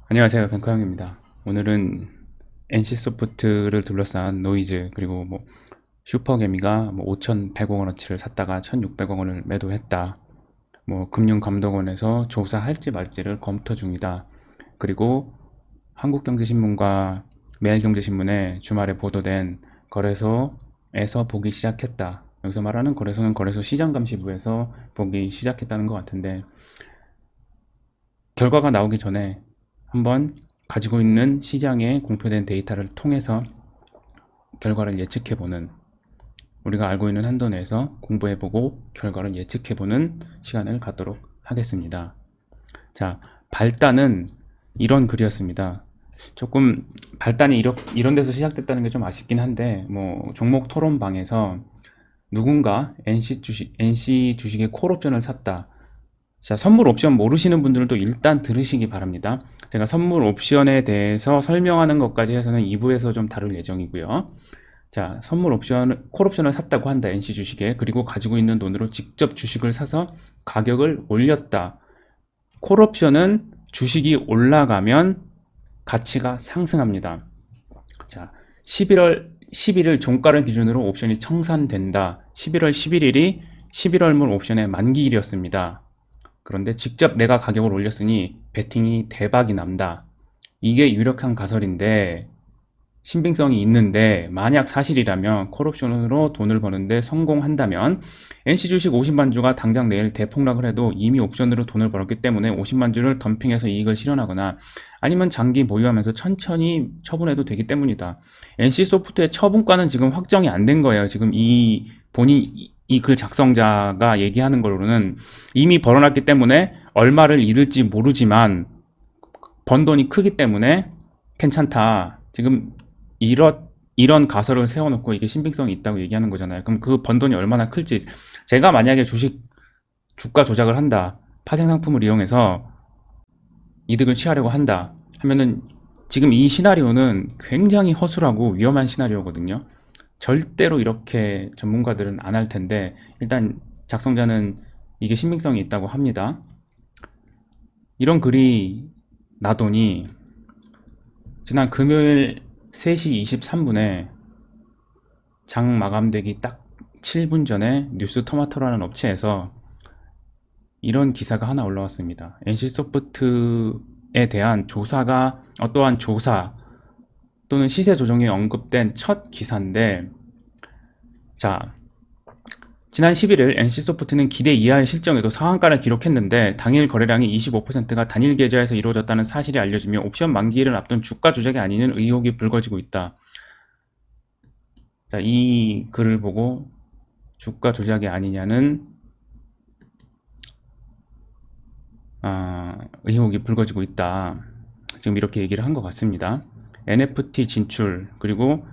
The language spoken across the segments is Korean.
안녕하세요. 뱅커형입니다. 오늘은 NC소프트를 둘러싼 노이즈 그리고 슈퍼개미가 5,100억 원어치를 샀다가 1,600억 원을 매도했다. 금융감독원에서 조사할지 말지를 검토 중이다. 그리고 한국경제신문과 매일경제신문에 주말에 보도된 거래소에서 보기 시작했다. 여기서 말하는 거래소는 거래소 시장감시부에서 보기 시작했다는 것 같은데 결과가 나오기 전에 한번 가지고 있는 시장에 공표된 데이터를 통해서 결과를 예측해보는, 우리가 알고 있는 한도 내에서 공부해보고 결과를 예측해보는 시간을 갖도록 하겠습니다. 자, 발단은 이런 글이었습니다. 조금 발단이 이런 데서 시작됐다는 게 좀 아쉽긴 한데, 종목 토론방에서 누군가 NC 주식의 콜옵션을 샀다. 자, 선물 옵션 모르시는 분들도 일단 들으시기 바랍니다. 제가 선물 옵션에 대해서 설명하는 것까지 해서는 2부에서 좀 다룰 예정이고요. 자, 콜옵션을 샀다고 한다, NC 주식에. 그리고 가지고 있는 돈으로 직접 주식을 사서 가격을 올렸다. 콜옵션은 주식이 올라가면 가치가 상승합니다. 자, 11일 종가를 기준으로 옵션이 청산된다. 11월 11일이 11월물 옵션의 만기일이었습니다. 그런데 직접 내가 가격을 올렸으니 베팅이 대박이 난다. 이게 유력한 가설인데 신빙성이 있는데, 만약 사실이라면 콜옵션으로 돈을 버는데 성공한다면 NC 주식 50만 주가 당장 내일 대폭락을 해도 이미 옵션으로 돈을 벌었기 때문에 50만 주를 덤핑해서 이익을 실현하거나 아니면 장기 보유하면서 천천히 처분해도 되기 때문이다. NC 소프트의 처분가는 지금 확정이 안 된 거예요. 지금 이 글 작성자가 얘기하는 거로는 이미 벌어놨기 때문에 얼마를 잃을지 모르지만 번 돈이 크기 때문에 괜찮다. 지금 이런 가설을 세워놓고 이게 신빙성이 있다고 얘기하는 거잖아요. 그럼 그 번 돈이 얼마나 클지. 제가 만약에 주가 조작을 한다. 파생 상품을 이용해서 이득을 취하려고 한다 하면은, 지금 이 시나리오는 굉장히 허술하고 위험한 시나리오거든요. 절대로 이렇게 전문가들은 안 할 텐데, 일단 작성자는 이게 신빙성이 있다고 합니다. 이런 글이 나더니 지난 금요일 3시 23분에 장 마감되기 딱 7분 전에 뉴스토마토라는 업체에서 이런 기사가 하나 올라왔습니다. NC소프트에 대한 조사가, 어떠한 조사 또는 시세 조정이 언급된 첫 기사인데, 자, 지난 11일 NC소프트는 기대 이하의 실적에도 상한가를 기록했는데 당일 거래량이 25%가 단일 계좌에서 이루어졌다는 사실이 알려지며 옵션 만기일을 앞둔 주가 조작이 아니는 의혹이 불거지고 있다. 자, 이 글을 보고 주가 조작이 아니냐는 의혹이 불거지고 있다. 지금 이렇게 얘기를 한 것 같습니다. NFT 진출, 그리고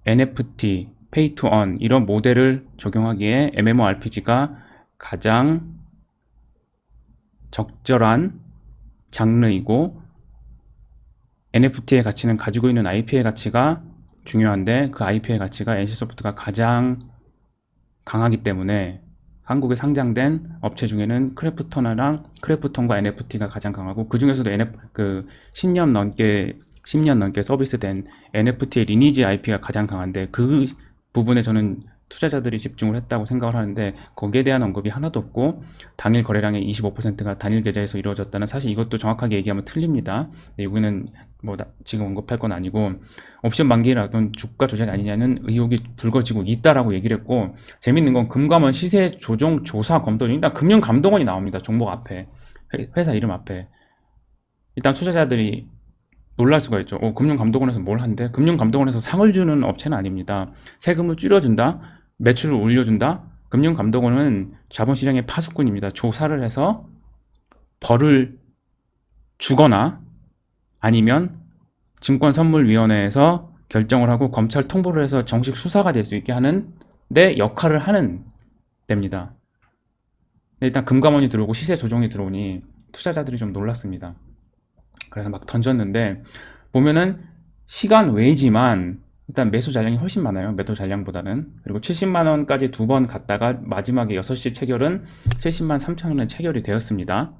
NFT, Pay to Earn 이런 모델을 적용하기에 MMORPG가 가장 적절한 장르이고, NFT의 가치는 가지고 있는 IP의 가치가 중요한데 그 IP의 가치가 NC소프트가 가장 강하기 때문에 한국에 상장된 업체 중에는 크래프톤과 NFT가 가장 강하고, 그 중에서도 10년 넘게 서비스된 NFT의 리니지 IP가 가장 강한데, 그 부분에 저는 투자자들이 집중을 했다고 생각을 하는데 거기에 대한 언급이 하나도 없고, 당일 거래량의 25%가 단일 계좌에서 이루어졌다는 사실, 이것도 정확하게 얘기하면 틀립니다. 여기는 지금 언급할 건 아니고, 옵션 만기라던 주가 조작이 아니냐는 의혹이 불거지고 있다라고 얘기를 했고, 재밌는 건 금감원 시세 조정 조사 검토 중, 일단 금융감독원이 나옵니다. 종목 앞에, 회사 이름 앞에. 일단 투자자들이 놀랄 수가 있죠. 금융감독원에서 뭘 한대? 금융감독원에서 상을 주는 업체는 아닙니다. 세금을 줄여준다? 매출을 올려준다? 금융감독원은 자본시장의 파수꾼입니다. 조사를 해서 벌을 주거나 아니면 증권선물위원회에서 결정을 하고 검찰 통보를 해서 정식 수사가 될 수 있게 하는 데 역할을 하는 데입니다. 일단 금감원이 들어오고 시세 조정이 들어오니 투자자들이 좀 놀랐습니다. 그래서 막 던졌는데, 보면은 시간 외지만 일단 매수 잔량이 훨씬 많아요. 매도 잔량보다는. 그리고 70만원까지 두 번 갔다가 마지막에 6시 체결은 70만 3천원에 체결이 되었습니다.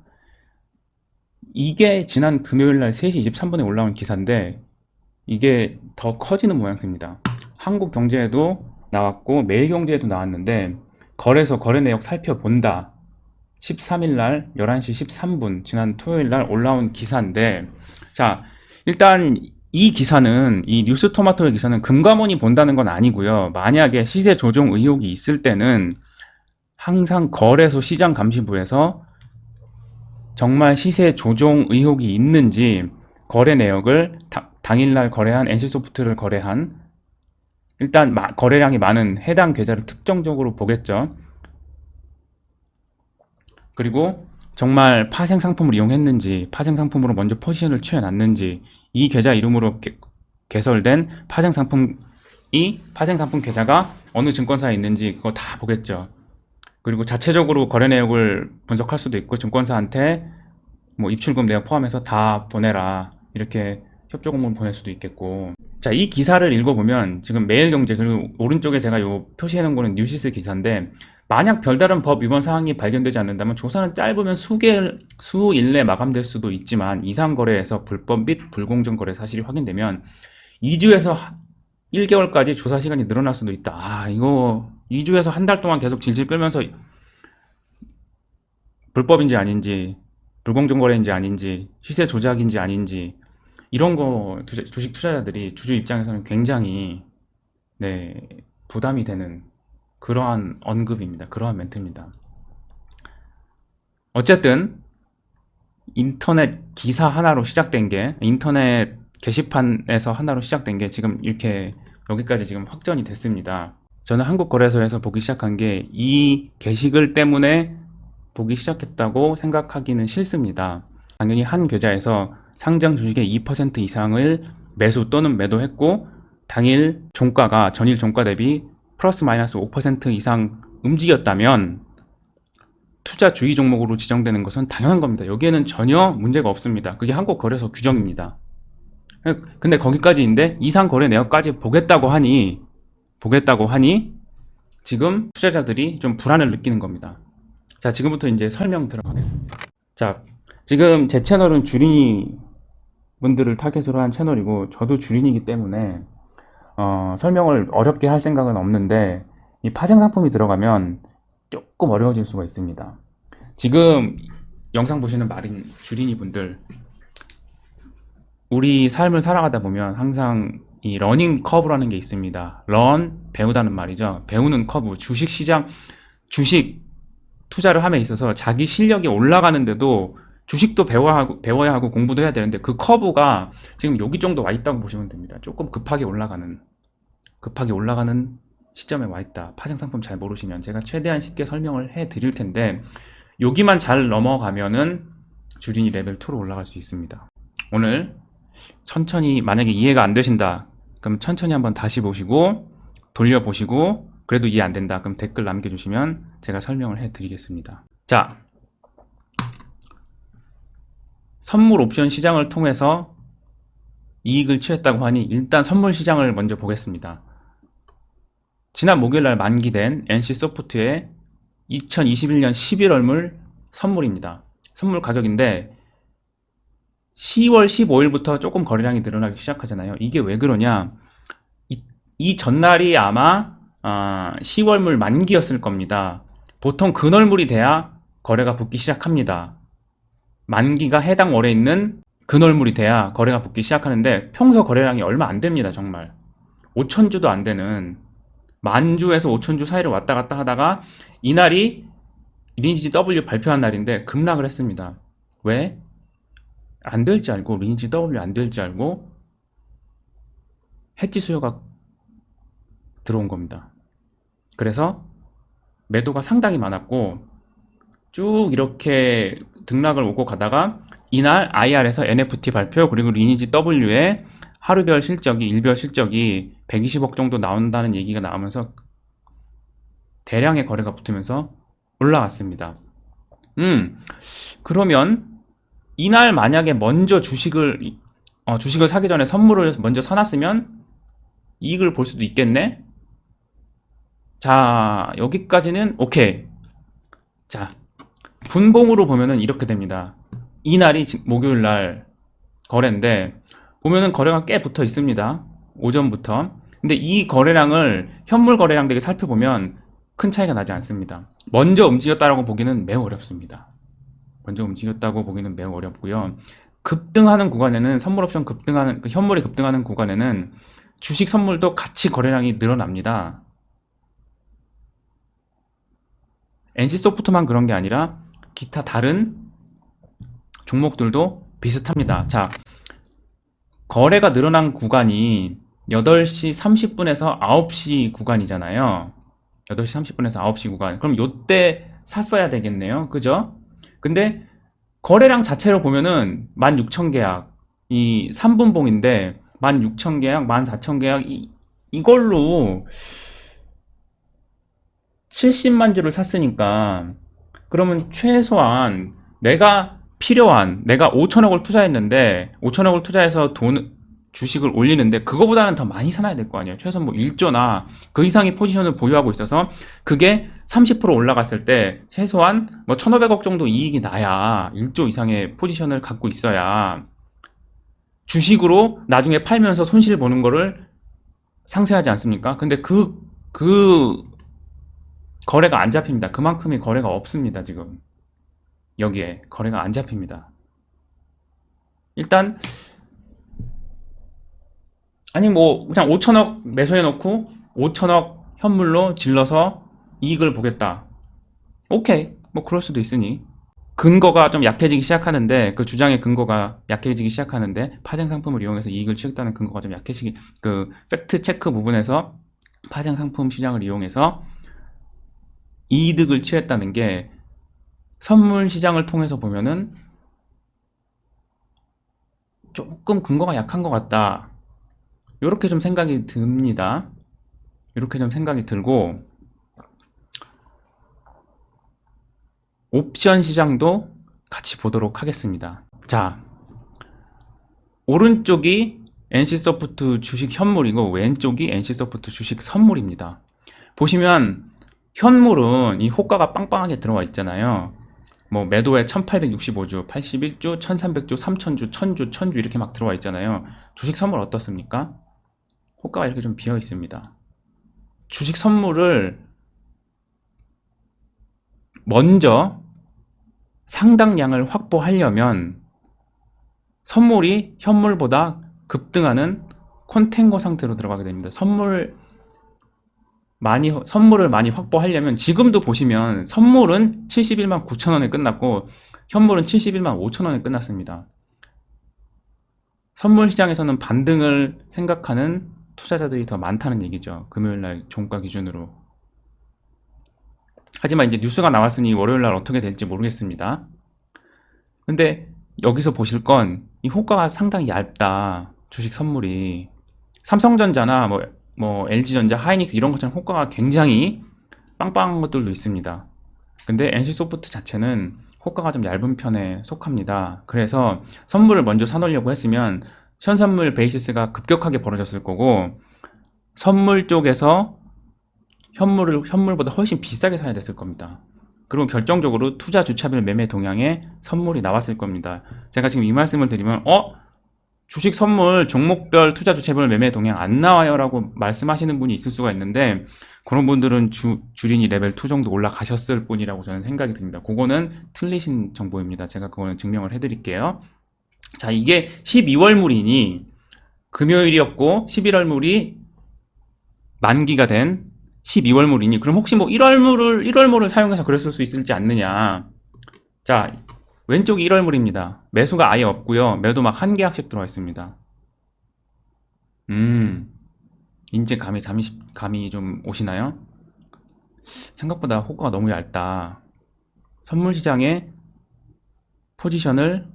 이게 지난 금요일 날 3시 23분에 올라온 기사인데 이게 더 커지는 모양새입니다. 한국경제에도 나왔고 매일경제에도 나왔는데 거래 내역 살펴본다. 13일 날 11시 13분 지난 토요일 날 올라온 기사인데, 자, 일단 이 기사는, 이 뉴스토마토의 기사는 금감원이 본다는 건 아니고요. 만약에 시세 조정 의혹이 있을 때는 항상 거래소 시장감시부에서 정말 시세 조정 의혹이 있는지 거래 내역을 당일날 거래한 NC소프트를 거래한, 일단 거래량이 많은 해당 계좌를 특정적으로 보겠죠. 그리고 정말 파생 상품을 이용했는지, 파생 상품으로 먼저 포지션을 취해놨는지, 이 계좌 이름으로 개설된 파생 상품 계좌가 어느 증권사에 있는지 그거 다 보겠죠. 그리고 자체적으로 거래 내역을 분석할 수도 있고, 증권사한테 뭐 입출금 내역 포함해서 다 보내라 이렇게 협조 공문 보낼 수도 있겠고. 자, 이 기사를 읽어보면 지금 매일경제, 그리고 오른쪽에 제가 요 표시해 놓은 거는 뉴시스 기사인데, 만약 별다른 법 위반 사항이 발견되지 않는다면 조사는 짧으면 수일 내 마감될 수도 있지만, 이상 거래에서 불법 및 불공정 거래 사실이 확인되면 2주에서 1개월까지 조사 시간이 늘어날 수도 있다. 아, 이거 2주에서 한 달 동안 계속 질질 끌면서 불법인지 아닌지, 불공정 거래인지 아닌지, 시세 조작인지 아닌지, 이런 거 주식 투자자들이, 주주 입장에서는 굉장히 부담이 되는 그러한 언급입니다. 그러한 멘트입니다. 어쨌든 인터넷 기사 하나로 시작된 게, 인터넷 게시판에서 하나로 시작된 게 지금 이렇게 여기까지 지금 확전이 됐습니다. 저는 한국거래소에서 보기 시작한 게 이 게시글 때문에 보기 시작했다고 생각하기는 싫습니다. 당연히 한 계좌에서 상장 주식의 2% 이상을 매수 또는 매도했고, 당일 종가가 전일 종가 대비 플러스 마이너스 5% 이상 움직였다면 투자 주의 종목으로 지정되는 것은 당연한 겁니다. 여기에는 전혀 문제가 없습니다. 그게 한국거래소 규정입니다. 근데 거기까지인데 이상 거래 내역까지 보겠다고 하니 지금 투자자들이 좀 불안을 느끼는 겁니다. 자, 지금부터 이제 설명 들어가겠습니다. 자, 지금 제 채널은 주린이 분들을 타겟으로 한 채널이고, 저도 주린이기 때문에 설명을 어렵게 할 생각은 없는데, 이 파생 상품이 들어가면 조금 어려워질 수가 있습니다. 지금 영상 보시는 마린 주린이 분들, 우리 삶을 살아가다 보면 항상 이 러닝 커브라는 게 있습니다. 배우다는 말이죠. 배우는 커브, 주식 투자를 함에 있어서 자기 실력이 올라가는데도 주식도 배워야 하고 공부도 해야 되는데, 그 커브가 지금 여기 정도 와 있다고 보시면 됩니다. 조금 급하게 올라가는 시점에 와 있다. 파생 상품 잘 모르시면 제가 최대한 쉽게 설명을 해 드릴 텐데, 여기만 잘 넘어가면은 주린이 레벨 2로 올라갈 수 있습니다. 오늘 천천히, 만약에 이해가 안 되신다 그럼 천천히 한번 다시 보시고 돌려보시고, 그래도 이해 안 된다 그럼 댓글 남겨주시면 제가 설명을 해 드리겠습니다. 자, 선물 옵션 시장을 통해서 이익을 취했다고 하니 일단 선물 시장을 먼저 보겠습니다. 지난 목요일날 만기된 NC소프트의 2021년 11월물 선물입니다. 선물 가격인데 10월 15일부터 조금 거래량이 늘어나기 시작하잖아요. 이게 왜 그러냐, 이 전날이 아마 10월물 만기였을 겁니다. 보통 근월물이 돼야 거래가 붙기 시작합니다. 만기가 해당 월에 있는 근월물이 돼야 거래가 붙기 시작하는데, 평소 거래량이 얼마 안 됩니다. 정말 5천주도 안 되는, 만주에서 5천주 사이를 왔다 갔다 하다가 이날이 리니지 W 발표한 날인데 급락을 했습니다. 왜? 안 될지 알고, 리니지 W 안 될지 알고 해지 수요가 들어온 겁니다. 그래서 매도가 상당히 많았고 쭉 이렇게 등락을 오고 가다가 이날 IR에서 NFT 발표, 그리고 리니지 W의 하루별 실적이, 일별 실적이 120억 정도 나온다는 얘기가 나오면서 대량의 거래가 붙으면서 올라갔습니다. 그러면 이날 만약에 먼저 주식을 사기 전에 선물을 먼저 사놨으면 이익을 볼 수도 있겠네? 자, 여기까지는 오케이. 자, 분봉으로 보면은 이렇게 됩니다. 이날이 목요일 날 거래인데 보면은 거래가 꽤 붙어 있습니다. 오전부터. 근데 이 거래량을 현물 거래량 되게 살펴보면 큰 차이가 나지 않습니다. 먼저 움직였다라고 보기는 매우 어렵습니다. 먼저 움직였다고 보기는 매우 어렵고요. 급등하는 구간에는 선물 옵션 급등하는 현물이 급등하는 구간에는 주식 선물도 같이 거래량이 늘어납니다. NC소프트만 그런 게 아니라 기타 다른 종목들도 비슷합니다. 자, 거래가 늘어난 구간이 8시 30분에서 9시 구간이잖아요. 8시 30분에서 9시 구간. 그럼 요때 샀어야 되겠네요. 그죠? 근데 거래량 자체로 보면은 16,000계약, 이 3분봉인데 16,000계약, 14,000계약 이걸로 70만 주를 샀으니까 그러면 최소한 내가 5천억을 투자했는데 5천억을 투자해서 주식을 올리는데 그거보다는 더 많이 사놔야 될 거 아니에요. 최소한 뭐 1조나 그 이상의 포지션을 보유하고 있어서 그게 30% 올라갔을 때 최소한 뭐 1,500억 정도 이익이 나야 1조 이상의 포지션을 갖고 있어야 주식으로 나중에 팔면서 손실 보는 거를 상쇄하지 않습니까? 근데 그 거래가 안 잡힙니다. 그만큼의 거래가 없습니다. 지금 여기에 거래가 안 잡힙니다. 일단 아니 뭐 그냥 5천억 매수해 놓고 5천억 현물로 질러서 이익을 보겠다. 오케이. 뭐 그럴 수도 있으니 근거가 좀 약해지기 시작하는데 그 주장의 근거가 약해지기 시작하는데 파생 상품을 이용해서 이익을 취했다는 근거가 좀 약해지기 그 팩트 체크 부분에서 파생 상품 시장을 이용해서 이득을 취했다는 게 선물 시장을 통해서 보면은 조금 근거가 약한 것 같다. 이렇게 좀 생각이 듭니다. 이렇게 좀 생각이 들고 옵션 시장도 같이 보도록 하겠습니다. 자, 오른쪽이 NC소프트 주식 현물이고 왼쪽이 NC소프트 주식 선물입니다. 보시면 현물은 이 호가가 빵빵하게 들어와 있잖아요. 뭐 매도에 1865주, 81주, 1300주, 3000주, 1000주, 1000주 이렇게 막 들어와 있잖아요. 주식 선물 어떻습니까? 호가가 이렇게 좀 비어 있습니다. 주식 선물을 먼저 상당량을 확보하려면 선물이 현물보다 급등하는 컨탱거 상태로 들어가게 됩니다. 선물을 많이 확보하려면 지금도 보시면 선물은 71만 9천원에 끝났고 현물은 71만 5천원에 끝났습니다. 선물 시장에서는 반등을 생각하는 투자자들이 더 많다는 얘기죠. 금요일날 종가 기준으로. 하지만 이제 뉴스가 나왔으니 월요일날 어떻게 될지 모르겠습니다. 근데 여기서 보실 건 이 호가가 상당히 얇다. 주식 선물이 삼성전자나 뭐 LG전자, 하이닉스 이런 것처럼 호가가 굉장히 빵빵한 것들도 있습니다. 근데 NC소프트 자체는 호가가 좀 얇은 편에 속합니다. 그래서 선물을 먼저 사놓으려고 했으면 현선물 베이시스가 급격하게 벌어졌을 거고 선물 쪽에서 현물보다 훨씬 비싸게 사야 됐을 겁니다. 그리고 결정적으로 투자 주차별 매매 동향에 선물이 나왔을 겁니다. 제가 지금 이 말씀을 드리면 주식 선물 종목별 투자 주차별 매매 동향 안 나와요 라고 말씀하시는 분이 있을 수가 있는데 그런 분들은 주린이 레벨 2 정도 올라가셨을 뿐이라고 저는 생각이 듭니다. 그거는 틀리신 정보입니다. 제가 그거는 증명을 해드릴게요. 자, 이게 12월물이니 금요일이었고 11월물이 만기가 된 12월물이니 그럼 혹시 뭐 1월물을 사용해서 그랬을 수 있을지 않느냐. 자, 왼쪽이 1월물입니다. 매수가 아예 없고요. 매도 막 한 계약씩 들어와 있습니다. 이제 감이 좀 오시나요? 생각보다 호가가 너무 얇다. 선물 시장에 포지션을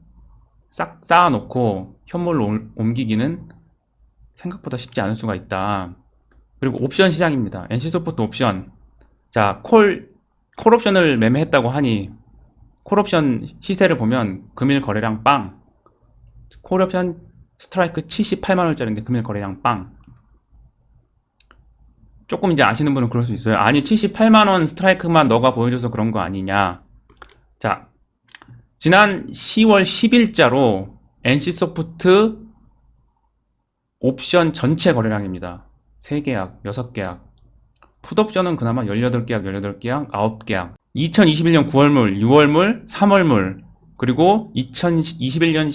싹 쌓아놓고 현물로 옮기기는 생각보다 쉽지 않을 수가 있다. 그리고 옵션 시장입니다. NC소프트 옵션. 자, 콜옵션을 매매했다고 하니 콜옵션 시세를 보면 금일 거래량 빵. 콜옵션 스트라이크 78만원짜리인데 금일 거래량 빵. 조금 이제 아시는 분은 그럴 수 있어요. 아니 78만원 스트라이크만 너가 보여줘서 그런 거 아니냐. 자, 지난 10월 10일자로 NC소프트 옵션 전체 거래량입니다. 3계약, 6계약. 풋옵션은 그나마 18계약, 18계약, 9계약. 2021년 9월물, 6월물, 3월물, 그리고 2021년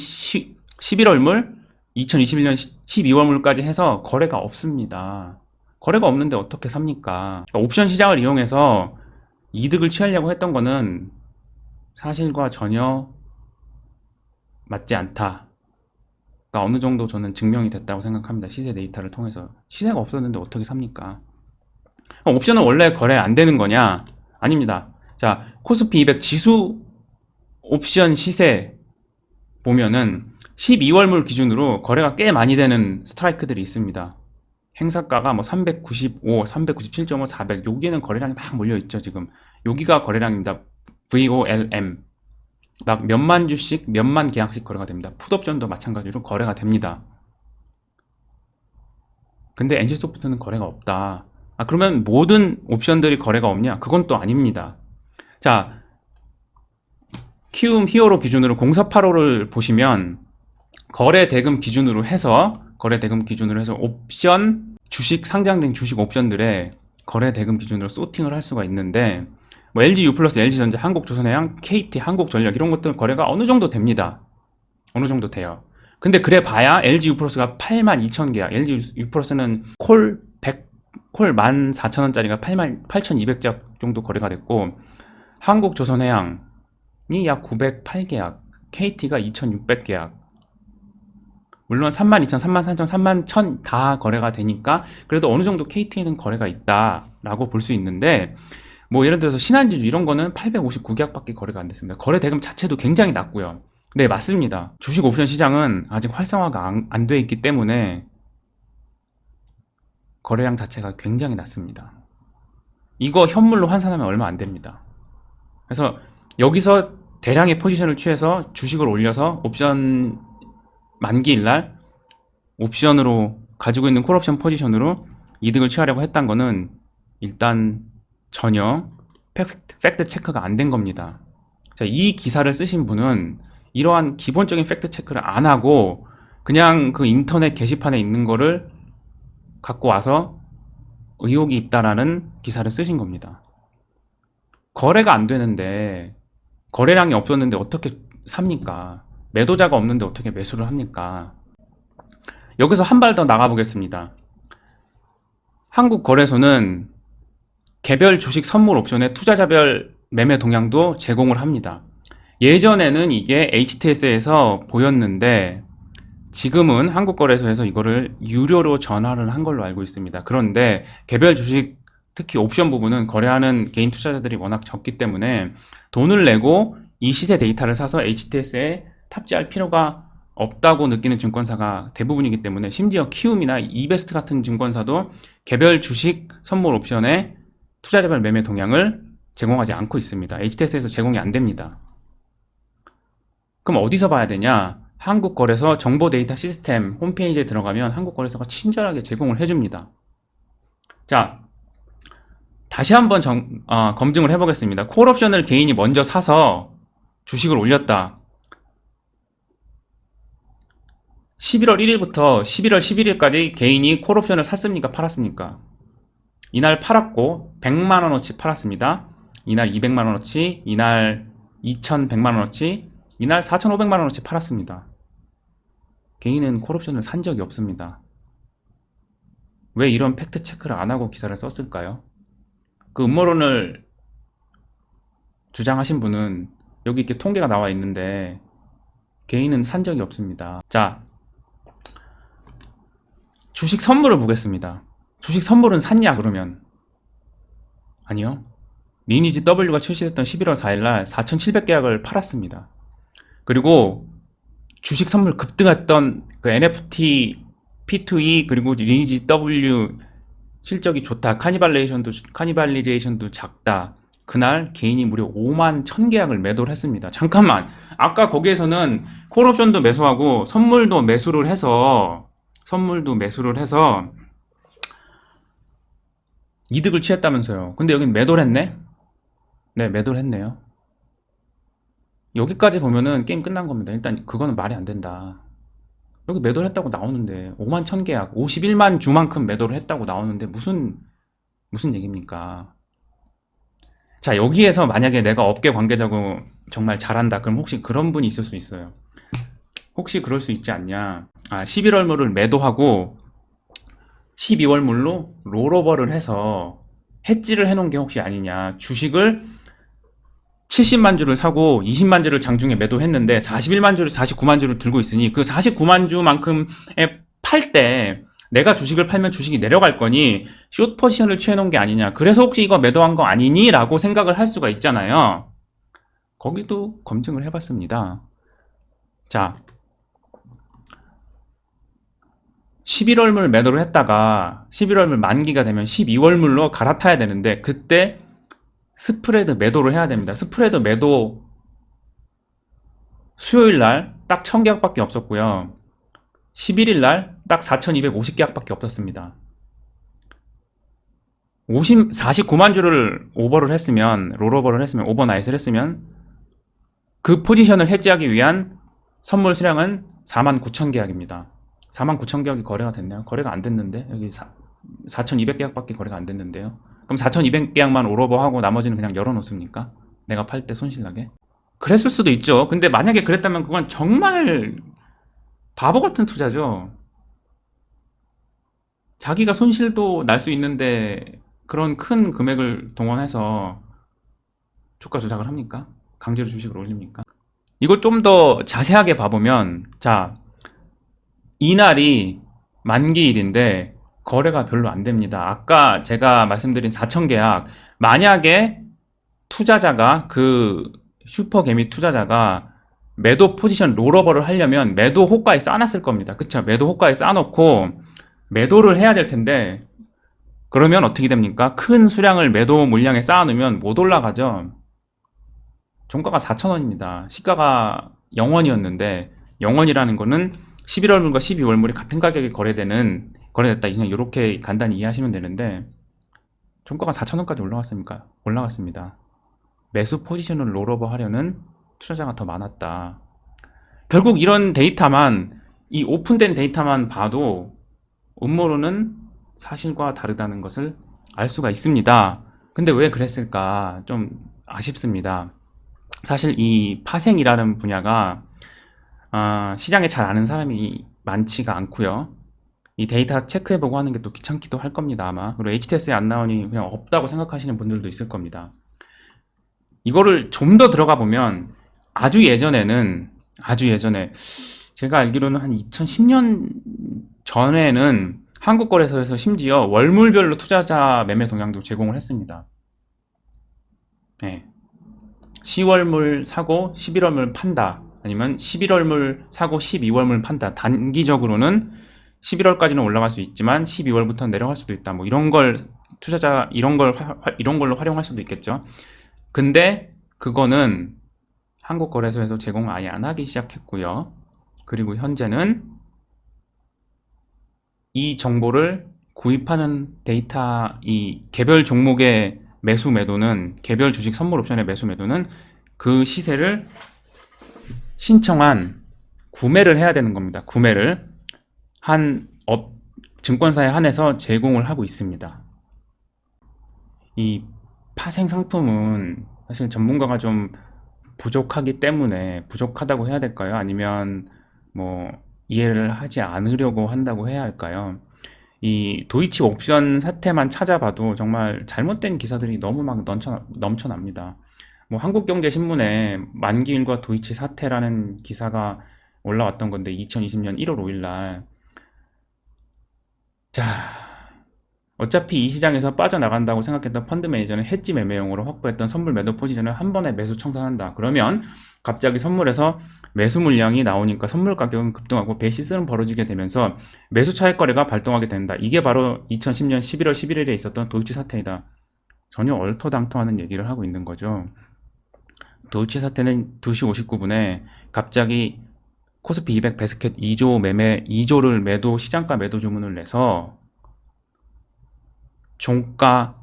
11월물, 2021년 12월물까지 해서 거래가 없습니다. 거래가 없는데 어떻게 삽니까? 그러니까 옵션 시장을 이용해서 이득을 취하려고 했던 거는 사실과 전혀 맞지 않다. 가 어느 정도 저는 증명이 됐다고 생각합니다. 시세 데이터를 통해서. 시세가 없었는데 어떻게 삽니까? 옵션은 원래 거래 안 되는 거냐? 아닙니다. 자, 코스피 200 지수 옵션 시세 보면은 12월물 기준으로 거래가 꽤 많이 되는 스트라이크들이 있습니다. 행사가가 뭐 395, 397.5, 400 여기에는 거래량이 막 몰려있죠. 지금 여기가 거래량입니다. VOLM 막 몇만 주씩 몇만 계약씩 거래가 됩니다. 풋옵션도 마찬가지로 거래가 됩니다. 근데 NC소프트는 거래가 없다. 그러면 모든 옵션들이 거래가 없냐? 그건 또 아닙니다. 자, 키움 히어로 기준으로 0485를 보시면 거래 대금 기준으로 해서 옵션 주식 상장된 주식 옵션들의 거래 대금 기준으로 소팅을 할 수가 있는데 뭐 LG U+, LG전자, 한국조선해양, KT, 한국전력 이런 것들 거래가 어느 정도 됩니다. 어느 정도 돼요. 근데 그래 봐야 LG U+가 82,000개야. LG U+는 콜 14,000원짜리가 8,200자 정도 거래가 됐고 한국조선해양이 약 908계약, KT가 2,600계약. 물론 32,000, 33,000, 31,000 다 거래가 되니까 그래도 어느 정도 KT는 거래가 있다라고 볼 수 있는데 뭐 예를 들어서 신한지주 이런 거는 859계약밖에 거래가 안 됐습니다. 거래 대금 자체도 굉장히 낮고요. 네, 맞습니다. 주식 옵션 시장은 아직 활성화가 안 돼 있기 때문에 거래량 자체가 굉장히 낮습니다. 이거 현물로 환산하면 얼마 안 됩니다. 그래서 여기서 대량의 포지션을 취해서 주식을 올려서 옵션 만기일 날 옵션으로 가지고 있는 콜옵션 포지션으로 이득을 취하려고 했던 거는 일단 전혀 팩트 체크가 안 된 겁니다. 자, 이 기사를 쓰신 분은 이러한 기본적인 팩트 체크를 안 하고 그냥 그 인터넷 게시판에 있는 거를 갖고 와서 의혹이 있다라는 기사를 쓰신 겁니다. 거래가 안 되는데 거래량이 없었는데 어떻게 삽니까? 매도자가 없는데 어떻게 매수를 합니까? 여기서 한 발 더 나가 보겠습니다. 한국거래소는 개별 주식 선물 옵션의 투자자별 매매 동향도 제공을 합니다. 예전에는 이게 HTS에서 보였는데 지금은 한국거래소에서 이거를 유료로 전환을 한 걸로 알고 있습니다. 그런데 개별 주식 특히 옵션 부분은 거래하는 개인 투자자들이 워낙 적기 때문에 돈을 내고 이 시세 데이터를 사서 HTS에 탑재할 필요가 없다고 느끼는 증권사가 대부분이기 때문에 심지어 키움이나 이베스트 같은 증권사도 개별 주식 선물 옵션의 투자자별 매매 동향을 제공하지 않고 있습니다. HTS에서 제공이 안 됩니다. 그럼 어디서 봐야 되냐? 한국거래소 정보 데이터 시스템 홈페이지에 들어가면 한국거래소가 친절하게 제공을 해줍니다. 자, 다시 한번 검증을 해보겠습니다. 콜옵션을 개인이 먼저 사서 주식을 올렸다. 11월 1일부터 11월 11일까지 개인이 콜옵션을 샀습니까? 팔았습니까? 이날 팔았고 100만원어치 팔았습니다. 이날 200만원어치, 이날 2100만원어치, 이날 4500만원어치 팔았습니다. 개인은 콜옵션을 산 적이 없습니다. 왜 이런 팩트 체크를 안 하고 기사를 썼을까요? 그 음모론을 주장하신 분은 여기 이렇게 통계가 나와 있는데 개인은 산 적이 없습니다. 자, 주식 선물을 보겠습니다. 주식 선물은 샀냐 그러면? 아니요. 리니지 W가 출시됐던 11월 4일날 4,700계약을 팔았습니다. 그리고 주식 선물 급등했던 그 NFT, P2E 그리고 리니지 W 실적이 좋다. 카니발리제이션도 작다. 그날 개인이 무려 5만 1000계약을 매도를 했습니다. 잠깐만. 아까 거기에서는 콜옵션도 매수하고 선물도 매수를 해서 이득을 취했다면서요. 근데 여긴 매도를 했네? 네, 매도를 했네요. 여기까지 보면은 게임 끝난 겁니다. 일단 그거는 말이 안 된다. 여기 매도를 했다고 나오는데 5만 1000계약 51만 주만큼 매도를 했다고 나오는데 무슨 얘기입니까? 자, 여기에서 만약에 내가 업계 관계자고 정말 잘한다, 그럼 혹시 그런 분이 있을 수 있어요. 혹시 그럴 수 있지 않냐? 11월물을 매도하고 12월물로 롤오버를 해서 해지를 해놓은 게 혹시 아니냐? 주식을 70만 주를 사고 20만 주를 장중에 매도했는데 41만 주를 49만 주를 들고 있으니 그 49만 주만큼에 팔 때 내가 주식을 팔면 주식이 내려갈 거니 숏 포지션을 취해 놓은 게 아니냐. 그래서 혹시 이거 매도한 거 아니니? 라고 생각을 할 수가 있잖아요. 거기도 검증을 해봤습니다. 자, 11월물 매도를 했다가 11월물 만기가 되면 12월물로 갈아타야 되는데 그때 스프레드 매도를 해야 됩니다. 스프레드 매도 수요일 날 딱 1000계약밖에 없었고요. 11일 날 딱 4250계약밖에 없었습니다. 49만 주를 오버를 했으면, 롤오버를 했으면, 오버나잇을 했으면 그 포지션을 해지하기 위한 선물 수량은 49,000계약입니다. 49,000계약이 거래가 됐나요? 거래가 안 됐는데 여기 4,200계약밖에 거래가 안 됐는데요. 그럼 4,200계약만 롤오버하고 나머지는 그냥 열어놓습니까? 내가 팔 때 손실나게? 그랬을 수도 있죠. 근데 만약에 그랬다면 그건 정말 바보 같은 투자죠. 자기가 손실도 날 수 있는데 그런 큰 금액을 동원해서 주가 조작을 합니까? 강제로 주식을 올립니까? 이걸 좀 더 자세하게 봐보면, 자, 이날이 만기일인데 거래가 별로 안 됩니다. 아까 제가 말씀드린 4,000계약, 만약에 투자자가 그 슈퍼개미 투자자가 매도 포지션 롤오버를 하려면 매도 호가에 쌓아놨을 겁니다. 그쵸? 매도 호가에 쌓아놓고 매도를 해야 될 텐데 그러면 어떻게 됩니까? 큰 수량을 매도 물량에 쌓아놓으면 못 올라가죠. 종가가 4,000원입니다. 시가가 0원이었는데 0원이라는 거는 11월물과 12월물이 같은 가격에 거래됐다. 그냥 이렇게 간단히 이해하시면 되는데 종가가 4,000원까지 올라갔습니까? 올라갔습니다. 매수 포지션을 롤오버 하려는 투자자가 더 많았다. 결국 이런 데이터만, 이 오픈된 데이터만 봐도 음모론은 사실과 다르다는 것을 알 수가 있습니다. 근데 왜 그랬을까? 좀 아쉽습니다. 사실 이 파생이라는 분야가 시장에 잘 아는 사람이 많지가 않고요. 이 데이터 체크해보고 하는 게 또 귀찮기도 할 겁니다, 아마. 그리고 HTS에 안 나오니 그냥 없다고 생각하시는 분들도 있을 겁니다. 이거를 좀 더 들어가 보면 아주 예전에 제가 알기로는 한 2010년 전에는 한국거래소에서 심지어 월물별로 투자자 매매 동향도 제공을 했습니다. 네. 10월물 사고 11월물 판다. 아니면 11월물 사고 12월물 판다. 단기적으로는 11월까지는 올라갈 수 있지만 12월부터 내려갈 수도 있다. 뭐 이런 걸 투자자 이런 걸로 활용할 수도 있겠죠. 근데 그거는 한국거래소에서 제공 아예 안 하기 시작했고요. 그리고 현재는 이 정보를 구입하는 데이터, 이 개별 종목의 매수 매도는, 개별 주식 선물 옵션의 매수 매도는 그 시세를 신청한 구매를 해야 되는 겁니다. 구매를 한 증권사에 한해서 제공을 하고 있습니다. 이 파생 상품은 사실 전문가가 좀 부족하기 때문에, 부족하다고 해야 될까요? 아니면 뭐 이해를 하지 않으려고 한다고 해야 할까요? 이 도이치 옵션 사태만 찾아봐도 정말 잘못된 기사들이 너무 막 넘쳐납니다. 뭐 한국경제신문에 만기일과 도이치 사태라는 기사가 올라왔던 건데 2020년 1월 5일 날. 자, 어차피 이 시장에서 빠져나간다고 생각했던 펀드 매니저는 해지 매매용으로 확보했던 선물 매도 포지션을 한 번에 매수 청산한다. 그러면 갑자기 선물에서 매수 물량이 나오니까 선물 가격은 급등하고 베이시스는 벌어지게 되면서 매수 차익 거래가 발동하게 된다. 이게 바로 2010년 11월 11일에 있었던 도이치 사태이다. 전혀 얼토당토하는 얘기를 하고 있는 거죠. 도이치 사태는 2시 59분에 갑자기 코스피 200 베스켓 2조를 매도 시장가 매도 주문을 내서 종가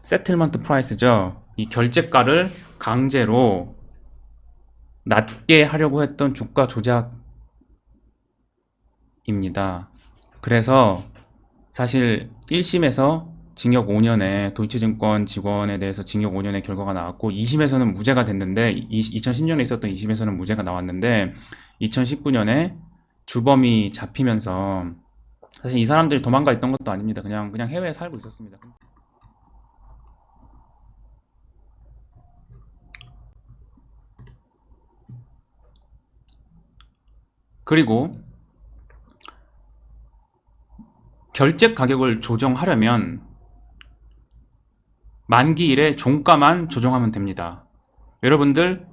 세틀먼트 프라이스죠. 이 결제가를 강제로 낮게 하려고 했던 주가 조작입니다. 그래서 사실 1심에서 징역 5년에 도이치증권 직원에 대해서 징역 5년의 결과가 나왔고 2심에서는 무죄가 됐는데 2010년에 있었던 2심에서는 무죄가 나왔는데 2019년에 주범이 잡히면서 사실 이 사람들이 도망가 있던 것도 아닙니다. 그냥 해외에 살고 있었습니다. 그리고 결제 가격을 조정하려면 만기일에 종가만 조정하면 됩니다. 여러분들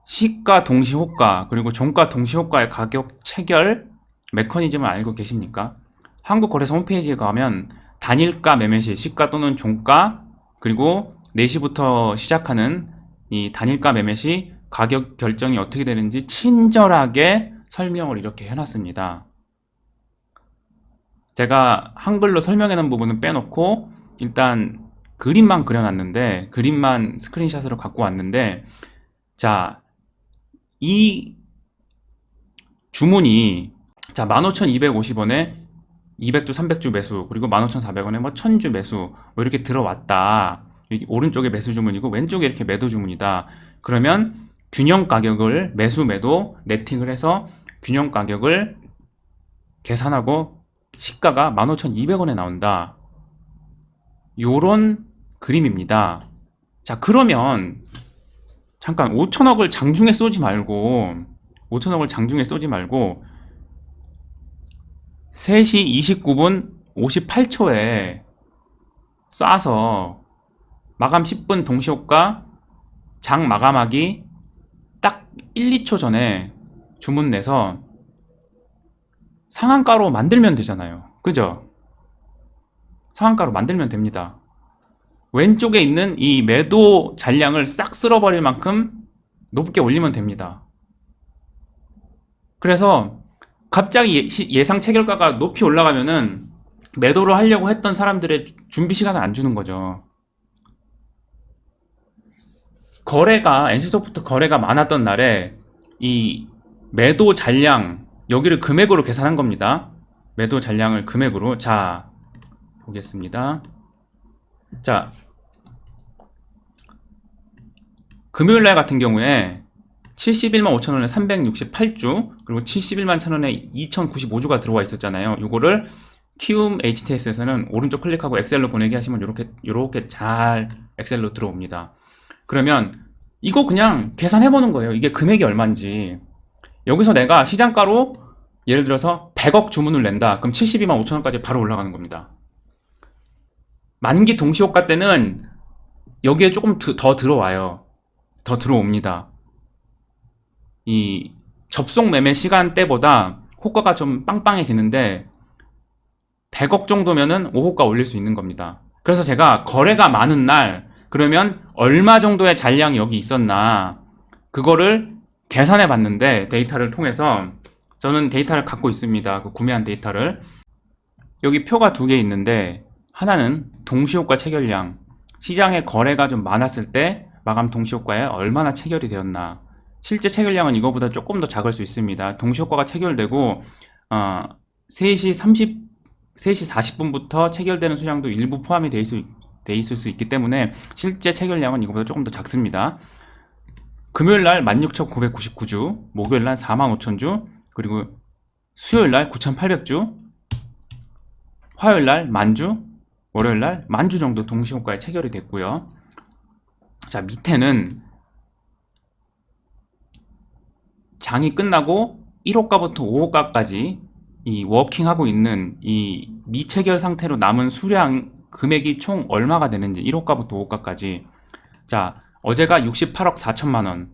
시가 동시호가 그리고 종가 동시호가의 가격 체결 메커니즘을 알고 계십니까? 한국거래소 홈페이지에 가면 단일가 매매시 시가 또는 종가 그리고 4시부터 시작하는 이 단일가 매매시 가격 결정이 어떻게 되는지 친절하게 설명을 이렇게 해놨습니다. 제가 한글로 설명해 놓은 부분은 빼놓고 일단 그림만 그려놨는데 그림만 스크린샷으로 갖고 왔는데 자, 이 주문이 자 15,250원에 200주 300주 매수 그리고 15,400원에 뭐 1000주 매수 뭐 이렇게 들어왔다. 여기 오른쪽에 매수 주문이고 왼쪽에 이렇게 매도 주문이다. 그러면 균형 가격을 매수 매도 네팅을 해서 균형 가격을 계산하고 시가가 15,200원에 나온다. 요런 그림입니다. 자, 그러면 잠깐 5천억을 장중에 쏘지 말고 5천억을 장중에 쏘지 말고 3시 29분 58초에 쏴서 마감 10분 동시효과 장 마감하기 딱 1, 2초 전에 주문 내서 상한가로 만들면 되잖아요. 그죠? 상한가로 만들면 됩니다. 왼쪽에 있는 이 매도 잔량을 싹 쓸어버릴 만큼 높게 올리면 됩니다. 그래서 갑자기 예상 체결가가 높이 올라가면은 매도를 하려고 했던 사람들의 준비 시간을 안 주는 거죠. 거래가 NC소프트 거래가 많았던 날에 이 매도 잔량 여기를 금액으로 계산한 겁니다. 매도 잔량을 금액으로 자 보겠습니다. 자 금요일날 같은 경우에 71만 5천원에 368주 그리고 71만 1천원에 2095주가 들어와 있었잖아요. 요거를 키움 HTS에서는 오른쪽 클릭하고 엑셀로 보내기 하시면 요렇게 잘 엑셀로 들어옵니다. 그러면 이거 그냥 계산해보는 거예요. 이게 금액이 얼마인지. 여기서 내가 시장가로 예를 들어서 100억 주문을 낸다. 그럼 72만 5천원까지 바로 올라가는 겁니다. 만기 동시효과 때는 여기에 조금 더 들어와요. 더 들어옵니다. 이 접속 매매 시간대보다 호가가 좀 빵빵해지는데 100억 정도면은 5호가 올릴 수 있는 겁니다. 그래서 제가 거래가 많은 날 그러면 얼마 정도의 잔량이 여기 있었나 그거를 계산해 봤는데 데이터를 통해서 저는 데이터를 갖고 있습니다. 그 구매한 데이터를 여기 표가 2개 있는데 하나는 동시효과 체결량 시장에 거래가 좀 많았을 때 마감 동시효과에 얼마나 체결이 되었나 실제 체결량은 이거보다 조금 더 작을 수 있습니다. 동시효과가 체결되고 3시 40분부터 체결되는 수량도 일부 포함이 돼 있을 수 있기 때문에 실제 체결량은 이거보다 조금 더 작습니다. 금요일날 16,999주 목요일날 45,000주 그리고 수요일날 9,800주 화요일날 10,000주 월요일날 10,000주 정도 동시효과에 체결이 됐고요. 자 밑에는 장이 끝나고 1호가부터 5호가까지 이 워킹하고 있는 이 미체결 상태로 남은 수량 금액이 총 얼마가 되는지 1호가부터 5호가까지 자 어제가 68억 4천만원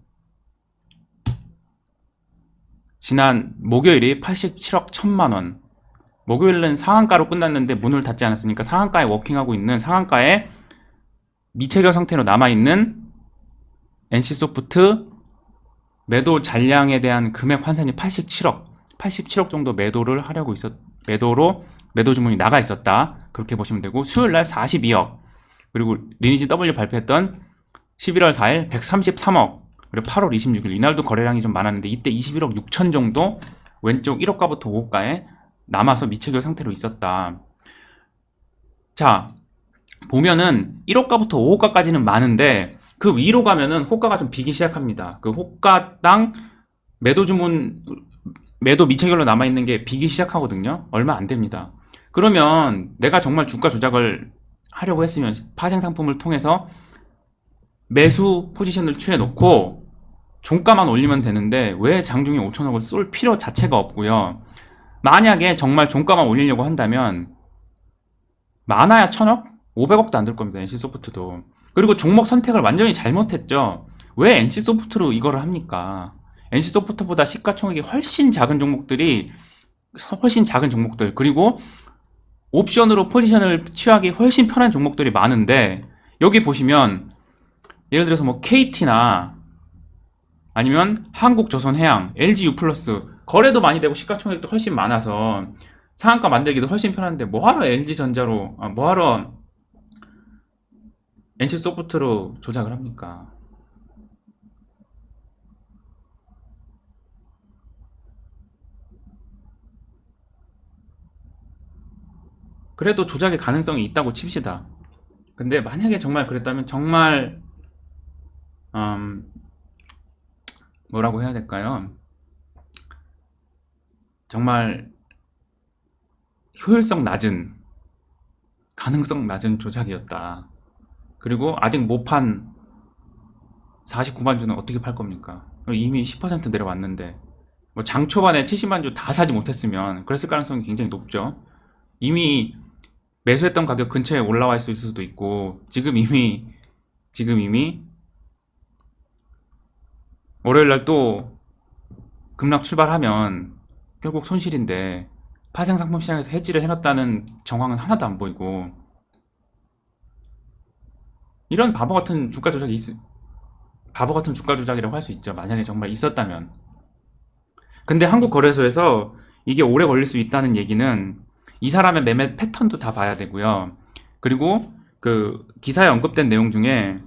지난 목요일이 87억 1천만원 목요일은 상한가로 끝났는데 문을 닫지 않았으니까 상한가에 워킹하고 있는 상한가에 미체결 상태로 남아있는 NC소프트 매도 잔량에 대한 금액 환산이 87억 정도 매도를 하려고 매도 주문이 나가 있었다. 그렇게 보시면 되고 수요일날 42억 그리니지 W 발표했던 11월 4일 133억 그리고 8월 26일 이날도 거래량이 좀 많았는데 이때 21억 6천 정도 왼쪽 1호가부터 5호가에 남아서 미체결 상태로 있었다. 자, 보면은 1호가부터 5호가까지는 많은데 그 위로 가면은 호가가 좀 비기 시작합니다. 그 호가당 매도 주문, 매도 미체결로 남아있는 게 비기 시작하거든요. 얼마 안 됩니다. 그러면 내가 정말 주가 조작을 하려고 했으면 파생 상품을 통해서 매수 포지션을 취해 놓고 종가만 올리면 되는데 왜 장중에 5천억을 쏠 필요 자체가 없고요. 만약에 정말 종가만 올리려고 한다면 많아야 1천억? 500억도 안 될 겁니다. NC소프트도. 그리고 종목 선택을 완전히 잘못했죠. 왜 NC소프트로 이거를 합니까? NC소프트보다 시가총액이 훨씬 작은 종목들이 훨씬 작은 종목들 그리고 옵션으로 포지션을 취하기 훨씬 편한 종목들이 많은데 여기 보시면 예를 들어서 뭐 KT나 아니면 한국조선해양, LGU 플러스 거래도 많이 되고 시가총액도 훨씬 많아서 상한가 만들기도 훨씬 편한데 뭐하러 LG전자로 뭐하러 NC소프트로 조작을 합니까? 그래도 조작의 가능성이 있다고 칩시다. 근데 만약에 정말 그랬다면 정말 음, 뭐라고 해야 될까요? 정말 효율성 낮은 가능성 낮은 조작이었다. 그리고 아직 못 판 49만 주는 어떻게 팔 겁니까? 이미 10% 내려왔는데 뭐 장 초반에 70만 주 다 사지 못했으면 그랬을 가능성이 굉장히 높죠. 이미 매수했던 가격 근처에 올라와 있을 수도 있고 지금 이미 월요일날 또 급락 출발하면 결국 손실인데 파생상품 시장에서 해지를 해놨다는 정황은 하나도 안 보이고 이런 바보 같은 주가 조작이라고 할 수 있죠. 만약에 정말 있었다면. 근데 한국거래소에서 이게 오래 걸릴 수 있다는 얘기는 이 사람의 매매 패턴도 다 봐야 되고요. 그리고 그 기사에 언급된 내용 중에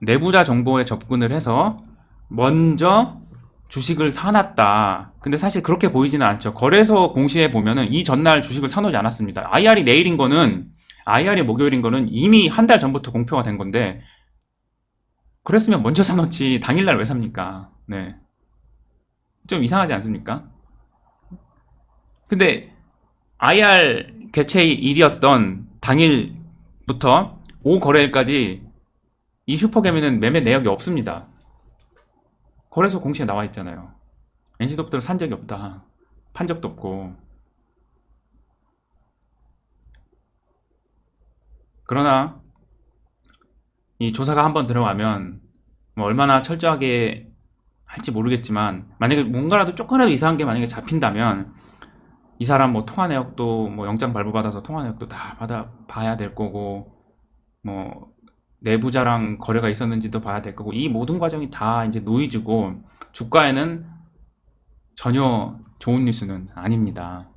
내부자 정보에 접근을 해서 먼저 주식을 사놨다. 근데 사실 그렇게 보이지는 않죠. 거래소 공시에 보면은 이 전날 주식을 사놓지 않았습니다. IR이 목요일인 거는 이미 한 달 전부터 공표가 된 건데 그랬으면 먼저 사놓지 당일날 왜 삽니까? 네. 좀 이상하지 않습니까? 근데 IR 개최 일이었던 당일부터 5거래일까지 이 슈퍼개미는 매매 내역이 없습니다. 거래소 공시에 나와 있잖아요. NC소프트를 산 적이 없다. 판 적도 없고. 그러나 이 조사가 한번 들어가면 뭐 얼마나 철저하게 할지 모르겠지만 만약에 뭔가라도 조금이라도 이상한 게 만약에 잡힌다면 이 사람 뭐 통화 내역도 뭐 영장 발부받아서 통화 내역도 다 받아 봐야 될 거고 뭐 내부자랑 거래가 있었는지도 봐야 될 거고 이 모든 과정이 다 이제 노이즈고 주가에는 전혀 좋은 뉴스는 아닙니다.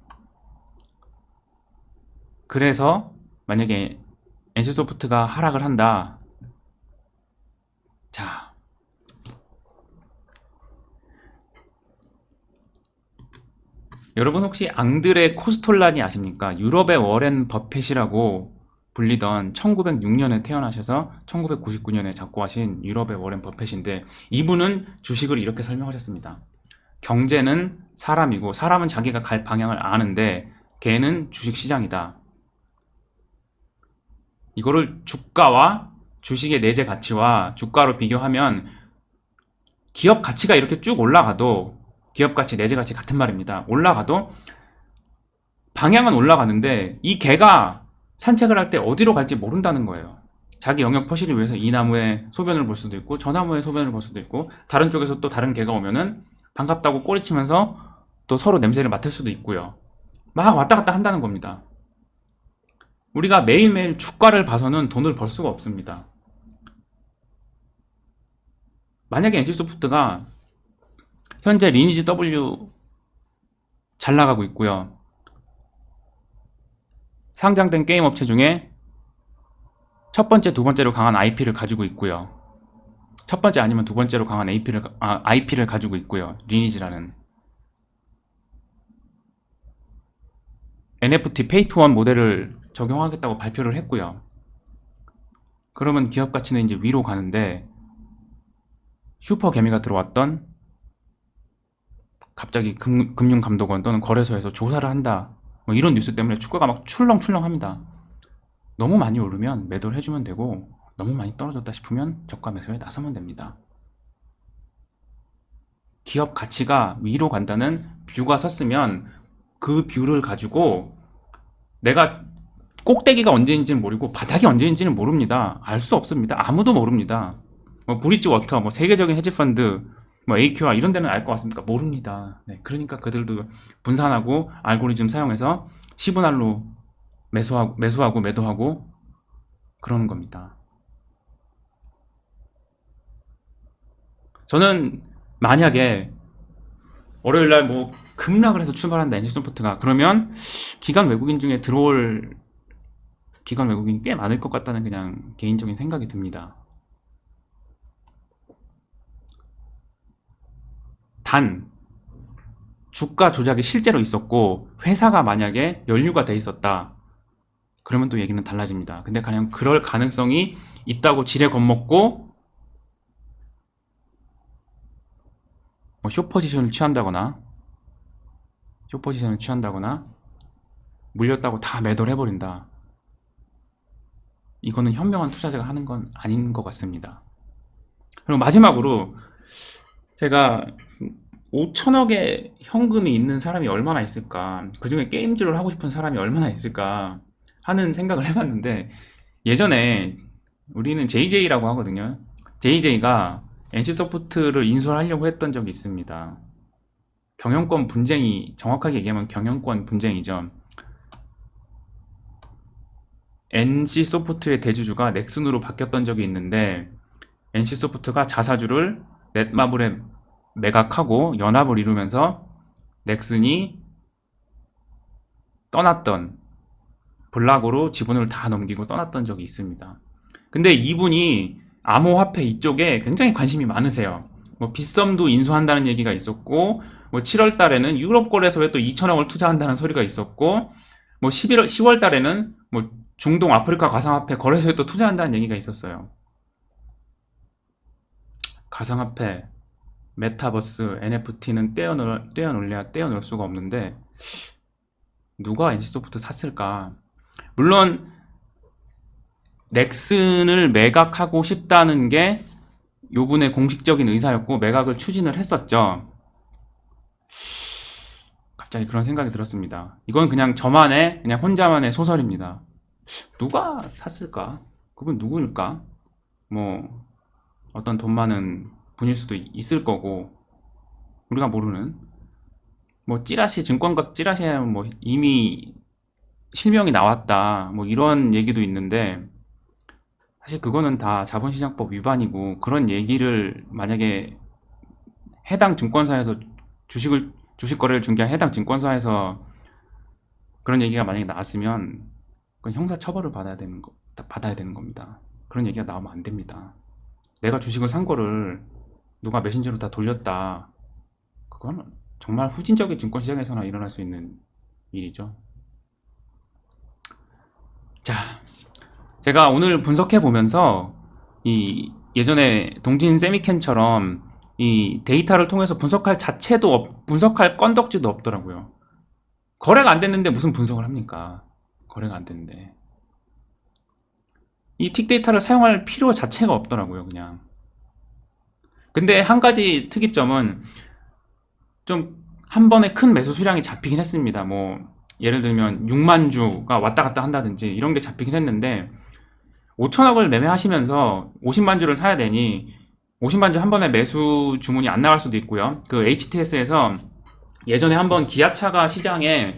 그래서 만약에 NC소프트가 하락을 한다. 자, 여러분 혹시 앙드레 코스톨란이 아십니까? 유럽의 워렌 버핏이라고 불리던 1906년에 태어나셔서 1999년에 작고하신 유럽의 워렌 버핏인데 이분은 주식을 이렇게 설명하셨습니다. 경제는 사람이고 사람은 자기가 갈 방향을 아는데 걔는 주식시장이다. 이거를 주가와 주식의 내재 가치와 주가로 비교하면 기업 가치가 이렇게 쭉 올라가도 기업 가치, 내재 가치 같은 말입니다. 올라가도 방향은 올라가는데 이 개가 산책을 할 때 어디로 갈지 모른다는 거예요. 자기 영역 표시를 위해서 이 나무에 소변을 볼 수도 있고 저 나무에 소변을 볼 수도 있고 다른 쪽에서 또 다른 개가 오면은 반갑다고 꼬리치면서 또 서로 냄새를 맡을 수도 있고요. 막 왔다 갔다 한다는 겁니다. 우리가 매일매일 주가를 봐서는 돈을 벌 수가 없습니다. 만약에 NC소프트가 현재 리니지 W 잘 나가고 있고요. 상장된 게임 업체 중에 첫 번째, 두 번째로 강한 IP를 가지고 있고요. 첫 번째 아니면 두 번째로 강한 IP를 가지고 있고요. 리니지라는 NFT 페이 투 원 모델을 적용하겠다고 발표를 했고요. 그러면 기업 가치는 이제 위로 가는데, 슈퍼 개미가 들어왔던 갑자기 금융감독원 또는 거래소에서 조사를 한다, 뭐 이런 뉴스 때문에 주가가 막 출렁출렁합니다. 너무 많이 오르면 매도를 해주면 되고, 너무 많이 떨어졌다 싶으면 저가 매수에 나서면 됩니다. 기업 가치가 위로 간다는 뷰가 섰으면 그 뷰를 가지고 내가 꼭대기가 언제인지는 모르고 바닥이 언제인지는 모릅니다. 알 수 없습니다. 아무도 모릅니다. 뭐 브릿지 워터, 뭐 세계적인 헤지펀드, 뭐 AQR 이런 데는 알 것 같습니까? 모릅니다. 네, 그러니까 그들도 분산하고 알고리즘 사용해서 시그널로 매수하고 매도하고 그러는 겁니다. 저는 만약에 월요일날 뭐 급락을 해서 출발한다, NC소프트가, 그러면 기관 외국인 중에 들어올 기관 외국인이 꽤 많을 것 같다는 그냥 개인적인 생각이 듭니다. 단 주가 조작이 실제로 있었고 회사가 만약에 연루가 돼 있었다, 그러면 또 얘기는 달라집니다. 근데 그냥 그럴 가능성이 있다고 지레 겁먹고 뭐 쇼포지션을 취한다거나 물렸다고 다 매도를 해버린다, 이거는 현명한 투자자가 하는 건 아닌 것 같습니다. 그리고 마지막으로, 제가 5천억의 현금이 있는 사람이 얼마나 있을까, 그 중에 게임주를 하고 싶은 사람이 얼마나 있을까 하는 생각을 해봤는데, 예전에 우리는 JJ라고 하거든요. JJ가 NC소프트를 인수하려고 했던 적이 있습니다. 경영권 분쟁이, 정확하게 얘기하면 경영권 분쟁이죠. NC소프트의 대주주가 넥슨으로 바뀌었던 적이 있는데, NC소프트가 자사주를 넷마블에 매각하고 연합을 이루면서 넥슨이 떠났던, 블락으로 지분을 다 넘기고 떠났던 적이 있습니다. 근데 이분이 암호화폐 이쪽에 굉장히 관심이 많으세요. 뭐 빗썸도 인수한다는 얘기가 있었고, 뭐 7월 달에는 유럽 거래소에 또 2천억을 투자한다는 소리가 있었고, 뭐 10월 달에는 뭐 중동 아프리카 가상화폐 거래소에 또 투자한다는 얘기가 있었어요. 가상화폐, 메타버스, NFT는 떼어놓을 수가 없는데, 누가 NC소프트 샀을까? 물론 넥슨을 매각하고 싶다는 게 요분의 공식적인 의사였고 매각을 추진을 했었죠. 갑자기 그런 생각이 들었습니다. 이건 그냥 그냥 혼자만의 소설입니다. 누가 샀을까? 그분 누구일까? 뭐 어떤 돈 많은 분일 수도 있을 거고, 우리가 모르는, 뭐 찌라시, 증권가 찌라시에 뭐 이미 실명이 나왔다, 뭐 이런 얘기도 있는데, 사실 그거는 다 자본시장법 위반이고, 그런 얘기를 만약에 해당 증권사에서 주식 거래를 중개한 해당 증권사에서 그런 얘기가 만약에 나왔으면 그건 형사 처벌을 받아야 되는 겁니다. 그런 얘기가 나오면 안 됩니다. 내가 주식을 산 거를 누가 메신저로 다 돌렸다, 그건 정말 후진적인 증권시장에서나 일어날 수 있는 일이죠. 자, 제가 오늘 분석해 보면서 이 예전에 동진 세미캠처럼 이 데이터를 통해서 분석할 건덕지도 없더라고요. 거래가 안 됐는데 무슨 분석을 합니까? 거래가 안 됐는데. 이 틱데이터를 사용할 필요 자체가 없더라고요, 그냥. 근데 한 가지 특이점은, 좀 한 번에 큰 매수 수량이 잡히긴 했습니다. 뭐 예를 들면 6만 주가 왔다 갔다 한다든지 이런 게 잡히긴 했는데, 5천억을 매매하시면서 50만 주를 사야 되니 50만 주 한 번에 매수 주문이 안 나갈 수도 있고요. 그 HTS에서 예전에 한번 기아차가 시장에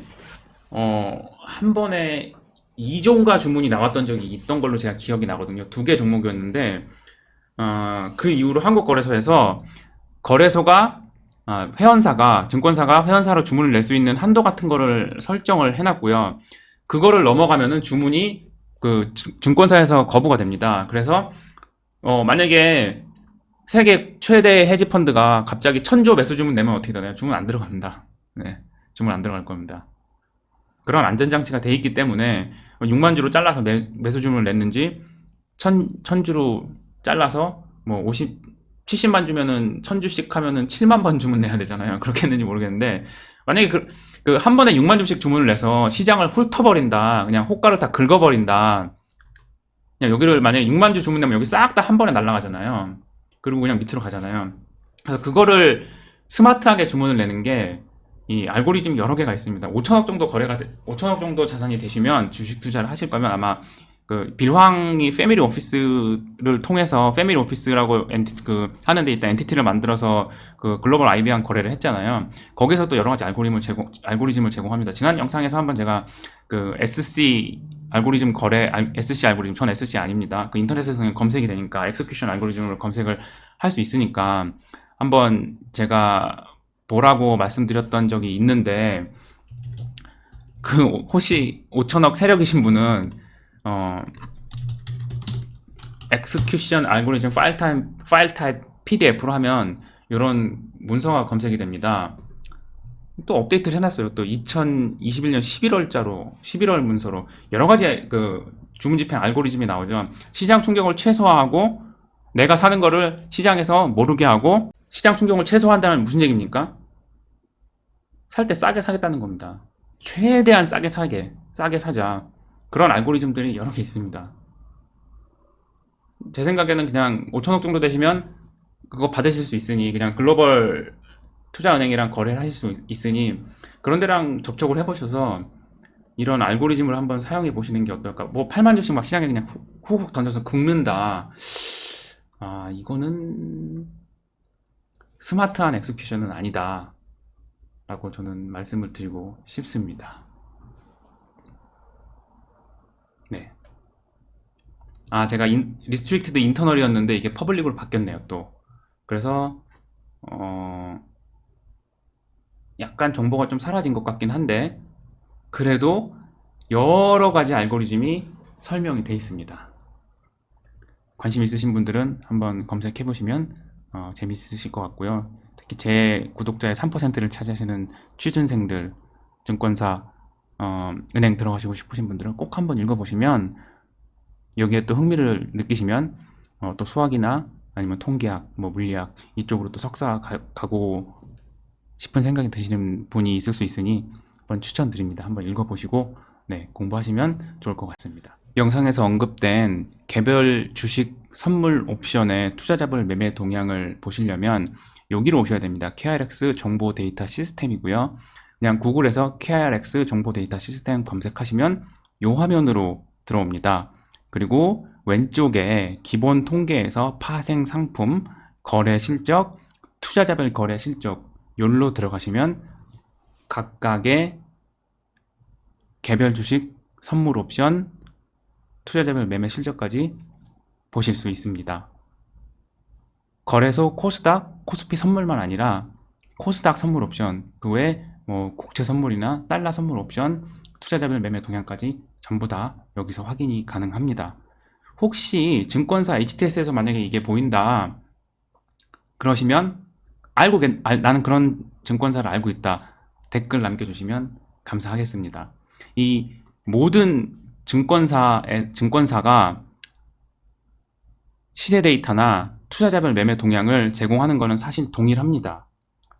한 번에 2종가 주문이 나왔던 적이 있던 걸로 제가 기억이 나거든요. 두 개 종목이었는데, 그 이후로 한국거래소에서 증권사가 회원사로 주문을 낼 수 있는 한도 같은 거를 설정을 해놨고요. 그거를 넘어가면은 주문이 그 증권사에서 거부가 됩니다. 그래서 만약에 세계 최대 헤지 펀드가 갑자기 1000조 매수 주문 내면 어떻게 되나요? 주문 안 들어갑니다. 네, 주문 안 들어갈 겁니다. 그런 안전장치가 돼 있기 때문에 6만 주로 잘라서 매수 주문을 냈는지 1000주로 잘라서 뭐 70만 주면은 1000주씩 하면은 7만 번 주문 내야 되잖아요. 그렇게 했는지 모르겠는데 만약에 한 번에 6만 주씩 주문을 내서 시장을 훑어버린다. 그냥 호가를 다 긁어버린다. 그냥 여기를 만약에 6만 주 주문 내면 여기 싹 다 한 번에 날아가잖아요. 그리고 그냥 밑으로 가잖아요. 그래서 그거를 스마트하게 주문을 내는 게 이 알고리즘 여러 개가 있습니다. 5천억 정도 5천억 정도 자산이 되시면 주식 투자를 하실 거면 아마 그 빌황이 패밀리 오피스를 통해서 패밀리 오피스라고 하는 데 있다 엔티티를 만들어서 그 글로벌 IB랑 거래를 했잖아요. 거기서 또 여러 가지 알고리즘을 제공합니다. 지난 영상에서 한번 제가 그 SC 알고리즘 SC 알고리즘, 전 SC 아닙니다. 그 인터넷에서는 검색이 되니까 엑스큐션 알고리즘으로 검색을 할 수 있으니까 한번 제가 보라고 말씀드렸던 적이 있는데 그 혹시 5천억 세력이신 분은 execution algorithm 파일 타입 PDF로 하면 이런 문서가 검색이 됩니다. 또 업데이트를 해놨어요. 또 2021년 11월 문서로 여러 가지 그 주문 집행 알고리즘이 나오죠. 시장 충격을 최소화하고 내가 사는 거를 시장에서 모르게 하고 시장 충격을 최소화한다는 무슨 얘기입니까? 살 때 싸게 사겠다는 겁니다. 최대한 싸게 사자. 그런 알고리즘들이 여러 개 있습니다. 제 생각에는 그냥 5천억 정도 되시면 그거 받으실 수 있으니 그냥 글로벌 투자은행이랑 거래를 하실 수 있으니 그런 데랑 접촉을 해보셔서 이런 알고리즘을 한번 사용해 보시는 게 어떨까. 뭐 8만 주씩 막 시장에 그냥 훅훅 던져서 긁는다. 아, 이거는 스마트한 엑스큐션은 아니다 라고 저는 말씀을 드리고 싶습니다. 네. 아, 제가 리스트릭티드 인터널이었는데 이게 퍼블릭으로 바뀌었네요 또. 그래서 약간 정보가 좀 사라진 것 같긴 한데 그래도 여러 가지 알고리즘이 설명이 돼 있습니다. 관심 있으신 분들은 한번 검색해 보시면 재미있으실 것 같고요. 특히 제 구독자의 3%를 차지하시는 취준생들, 증권사, 은행 들어가시고 싶으신 분들은 꼭 한번 읽어보시면 여기에 또 흥미를 느끼시면 또 수학이나 아니면 통계학, 뭐 물리학 이쪽으로 또 석사 가고 싶은 생각이 드시는 분이 있을 수 있으니 한번 추천드립니다. 한번 읽어보시고 네, 공부하시면 좋을 것 같습니다. 영상에서 언급된 개별 주식 선물 옵션의 투자자별 매매 동향을 보시려면 여기로 오셔야 됩니다. KRX 정보 데이터 시스템이고요. 그냥 구글에서 KRX 정보 데이터 시스템 검색하시면 이 화면으로 들어옵니다. 그리고 왼쪽에 기본 통계에서 파생 상품, 거래 실적, 투자자별 거래 실적 요로 들어가시면 각각의 개별 주식 선물 옵션, 투자자별 매매 실적까지 보실 수 있습니다. 거래소 코스닥, 코스피 선물만 아니라 코스닥 선물 옵션, 그 외에 뭐 국채 선물이나 달러 선물 옵션, 투자자별 매매 동향까지 전부 다 여기서 확인이 가능합니다. 혹시 증권사 HTS에서 만약에 이게 보인다 그러시면 나는 그런 증권사를 알고 있다 댓글 남겨주시면 감사하겠습니다. 이 모든 증권사가 시세 데이터나 투자자별 매매 동향을 제공하는 것은 사실 동일합니다.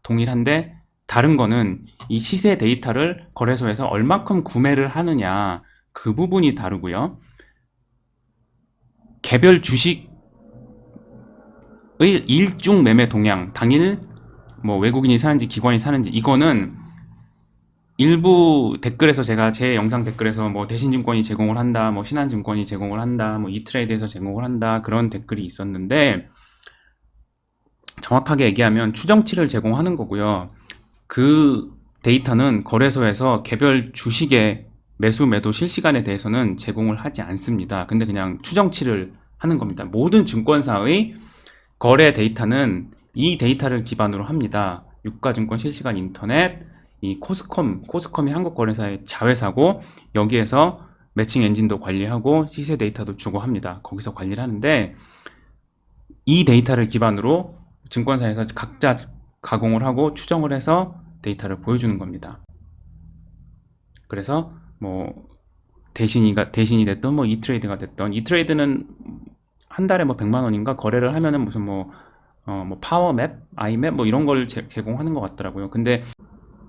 동일한데 다른 거는 이 시세 데이터를 거래소에서 얼마큼 구매를 하느냐 그 부분이 다르고요. 개별 주식의 일중 매매 동향, 당일 뭐 외국인이 사는지 기관이 사는지 이거는 일부 댓글에서 제가 제 영상 댓글에서 뭐 대신증권이 제공을 한다, 뭐 신한증권이 제공을 한다, 뭐 이트레이드에서 제공을 한다 그런 댓글이 있었는데 정확하게 얘기하면 추정치를 제공하는 거고요. 그 데이터는 거래소에서 개별 주식의 매수 매도 실시간에 대해서는 제공을 하지 않습니다. 근데 그냥 추정치를 하는 겁니다. 모든 증권사의 거래 데이터는 이 데이터를 기반으로 합니다. 유가증권 실시간 인터넷, 이 코스컴이 한국거래사의 자회사고 여기에서 매칭 엔진도 관리하고 시세 데이터도 주고 합니다. 거기서 관리를 하는데 이 데이터를 기반으로 증권사에서 각자 가공을 하고 추정을 해서 데이터를 보여주는 겁니다. 그래서 뭐 대신이 됐던 뭐 이트레이드가 됐던, 이트레이드는 한 달에 뭐 100만 원인가 거래를 하면은 무슨 뭐 파워맵, 아이맵 뭐 이런 걸 제공하는 것 같더라고요. 근데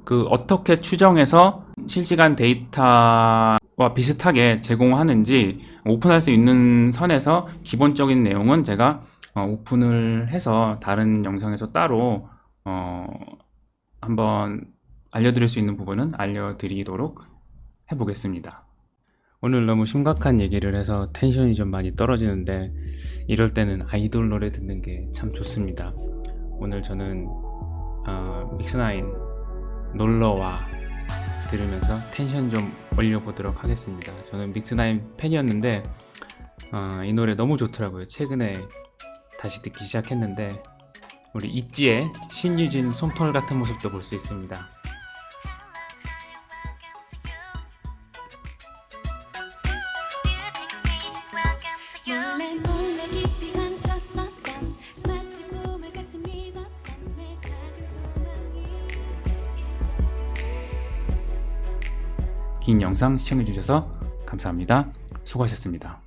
그 어떻게 추정해서 실시간 데이터와 비슷하게 제공하는지 오픈할 수 있는 선에서 기본적인 내용은 제가 오픈을 해서 다른 영상에서 따로 한번 알려드릴 수 있는 부분은 알려드리도록 해보겠습니다. 오늘 너무 심각한 얘기를 해서 텐션이 좀 많이 떨어지는데 이럴 때는 아이돌 노래 듣는 게 참 좋습니다. 오늘 저는 믹스나인 놀러와 들으면서 텐션 좀 올려보도록 하겠습니다. 저는 믹스나인 팬이었는데 이 노래 너무 좋더라고요. 최근에 다시 듣기 시작했는데 우리 있지의 신유진 솜털 같은 모습도 볼 수 있습니다. 몰래 몰래 깊이 감췄었던 마치 보물 같이 믿었던 내 작은 소망이 긴 영상 시청해주셔서 감사합니다. 수고하셨습니다.